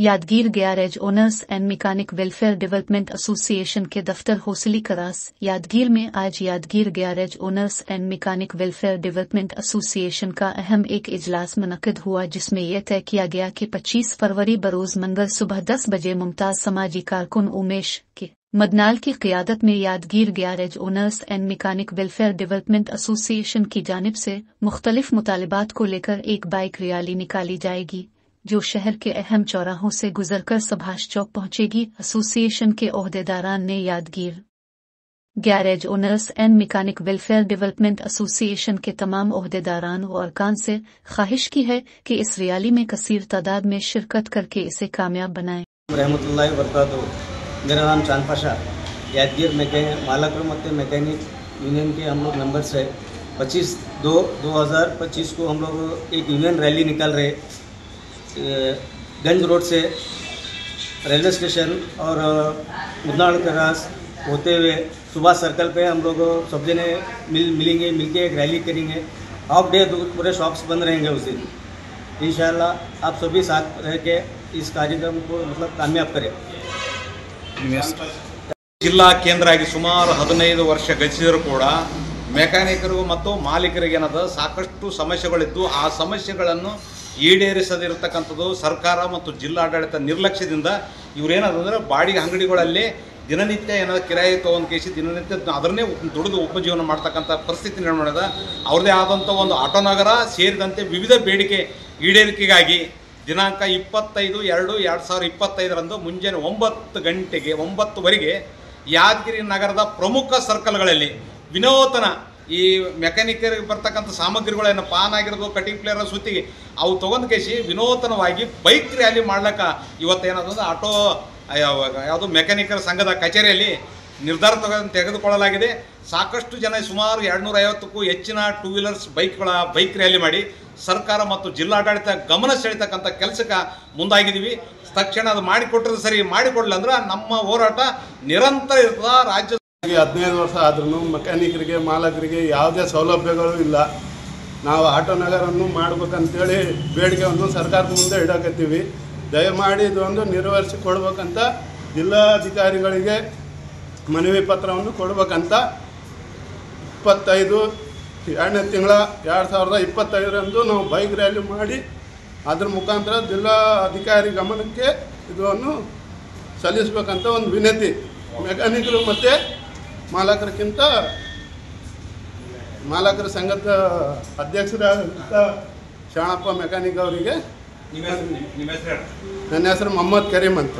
Yadgir garage owners and mechanic welfare development association के दफ्तर हौसली करास यादगीर में आज Yadgir garage owners and mechanic welfare development association का अहम एक इजलास मुनक्किद हुआ, जिसमें यह तय किया गया कि 25 फरवरी बरोज मंगल सुबह 10 बजे मुमताज समाजी कारकुन उमेश के मदनाल की क़ियादत में Yadgir garage owners and mechanic welfare development association की जानिब से मुख्तलिफ मुतालिबात को लेकर एक बाइक रैली निकाली जाएगी, जो शहर के अहम चौराहों से गुजरकर सुभाष चौक पहुंचेगी। एसोसिएशन के ओहदेदारान ने Yadgir garage owners and mechanic welfare development association के तमाम ओहदेदारान और अरकान से ख्वाहिश की है कि इस रैली में कसीर तादाद में शिरकत करके इसे कामयाब बनाएं। रहमतुल्लाहि व बरकातहू। मेरा नाम चांद पाशा, यादगीर मालाकर मत मैकेनिक यूनियन के हम लोग मेंबर्स है। 25/2/2025 को हम लोग एक यूनियन रैली निकाल रहे गंज रोड से रेलवे स्टेशन और मुदनाड़ के रास होते हुए सुबह सर्कल पे हम लोग सब जने मिलके एक रैली करेंगे। हाफ डे पूरे शॉप्स बंद रहेंगे उस दिन। इंशाल्लाह आप सभी साथ रह के इस कार्यक्रम को मतलब कामयाब करें। ಜಿಲ್ಲಾ ಕೇಂದ್ರ ಆಗಿ ಸುಮಾರು 15 ವರ್ಷ ಗತಿಸಿದರೂ ಕೂಡ ಮೆಕ್ಯಾನಿಕರಿಗೂ ಮತ್ತು ಮಾಲೀಕರಿಗೆ ಏನದ ಸಾಕಷ್ಟು ಸಮಸ್ಯೆಗಳಿದ್ದು ಆ ಸಮಸ್ಯೆಗಳನ್ನು ಈಡೇರಿಸದಿರತಕ್ಕಂಥದ್ದು ಸರ್ಕಾರ ಮತ್ತು ಜಿಲ್ಲಾಡಳಿತ ನಿರ್ಲಕ್ಷ್ಯದಿಂದ ಇವರೇನದಂದ್ರೆ ಬಾಡಿಗೆ ಅಂಗಡಿಗಳಲ್ಲಿ ದಿನನಿತ್ಯ ಏನಾದ್ರು ಕಿರಾಯಿ ತೊಗೊಂಡು ಕೇಸಿ ದಿನನಿತ್ಯ ಅದನ್ನೇ ದುಡಿದು ಉಪಜೀವನ ಮಾಡ್ತಕ್ಕಂಥ ಪರಿಸ್ಥಿತಿ ನಿರ್ಮಾಣದ ಅವ್ರದ್ದೇ ಆದಂಥ ಒಂದು ಆಟೋ ನಗರ ಸೇರಿದಂತೆ ವಿವಿಧ ಬೇಡಿಕೆ ಈಡೇರಿಕೆಗಾಗಿ ದಿನಾಂಕ 25/2/2025 ಮುಂಜಾನೆ 9 ಗಂಟೆಗೆ 9ವರೆಗೆ ಯಾದಗಿರಿ ನಗರದ ಪ್ರಮುಖ ಸರ್ಕಲ್ಗಳಲ್ಲಿ ವಿನೂತನ ಈ ಮೆಕ್ಯಾನಿಕರಿಗೆ ಬರ್ತಕ್ಕಂಥ ಸಾಮಗ್ರಿಗಳೇನು ಪಾನ್ ಆಗಿರೋದು, ಕಟಿಂಗ್ ಪ್ಲೇಯರ್, ಸುತ್ತಿಗೆ ಅವು ತೊಗೊಂಡು ಕೇಸಿ ವಿನೂತನವಾಗಿ ಬೈಕ್ ರ್ಯಾಲಿ ಮಾಡ್ಲಿಕ್ಕೆ ಇವತ್ತೇನಾದ್ರೆ ಆಟೋ ಯಾವುದು ಮೆಕ್ಯಾನಿಕರ್ ಸಂಘದ ಕಚೇರಿಯಲ್ಲಿ ನಿರ್ಧಾರ ತೆಗೆದುಕೊಳ್ಳಲಾಗಿದೆ। ಸಾಕಷ್ಟು ಜನ ಸುಮಾರು 250ಕ್ಕೂ ಹೆಚ್ಚಿನ ಟೂ ವೀಲರ್ಸ್ ಬೈಕ್ ರ್ಯಾಲಿ ಮಾಡಿ ಸರ್ಕಾರ ಮತ್ತು ಜಿಲ್ಲಾಡಳಿತ ಗಮನ ಸೆಳೆತಕ್ಕಂಥ ಕೆಲಸಕ್ಕೆ ಮುಂದಾಗಿದ್ದೀವಿ। ತಕ್ಷಣ ಅದು ಮಾಡಿಕೊಟ್ರೆ ಸರಿ, ಮಾಡಿಕೊಡ್ಲಿ ಅಂದ್ರೆ ನಮ್ಮ ಹೋರಾಟ ನಿರಂತರ ಇರ್ತದ। ರಾಜ್ಯ 15 ವರ್ಷ ಆದ್ರೂ ಮೆಕ್ಯಾನಿಕರಿಗೆ ಮಾಲಕರಿಗೆ ಯಾವುದೇ ಸೌಲಭ್ಯಗಳು ಇಲ್ಲ। ನಾವು ಆಟೋ ನಗರನ್ನು ಮಾಡ್ಬೇಕಂತೇಳಿ ಬೇಡಿಕೆಯನ್ನು ಸರ್ಕಾರದ ಮುಂದೆ ಇಡಕತ್ತೀವಿ। ದಯಮಾಡಿ ಇದೊಂದು ನೆರವೇರಿಸಿ ಕೊಡ್ಬೇಕಂತ ಜಿಲ್ಲಾಧಿಕಾರಿಗಳಿಗೆ ಮನವಿ ಪತ್ರವನ್ನು ಕೊಡ್ಬೇಕಂತ 25ನೇ ತಿಂಗಳ 2025 ನಾವು ಬೈಕ್ ರ್ಯಾಲಿ ಮಾಡಿ ಅದ್ರ ಮುಖಾಂತರ ಜಿಲ್ಲಾಧಿಕಾರಿ ಗಮನಕ್ಕೆ ಇದನ್ನು ಸಲ್ಲಿಸಬೇಕಂತ ಒಂದು ವಿನಂತಿ। ಮೆಕ್ಯಾನಿಕರು ಮತ್ತು ಮಾಲಕರ ಸಂಘದ ಅಧ್ಯಕ್ಷರಾದಂಥ ಶಾಣಪ್ಪ ಮೆಕ್ಯಾನಿಕ್ ಅವರಿಗೆ, ನನ್ನ ಹೆಸರು ಮೊಹಮ್ಮದ್ ಕರೀಮ್ ಅಂತ।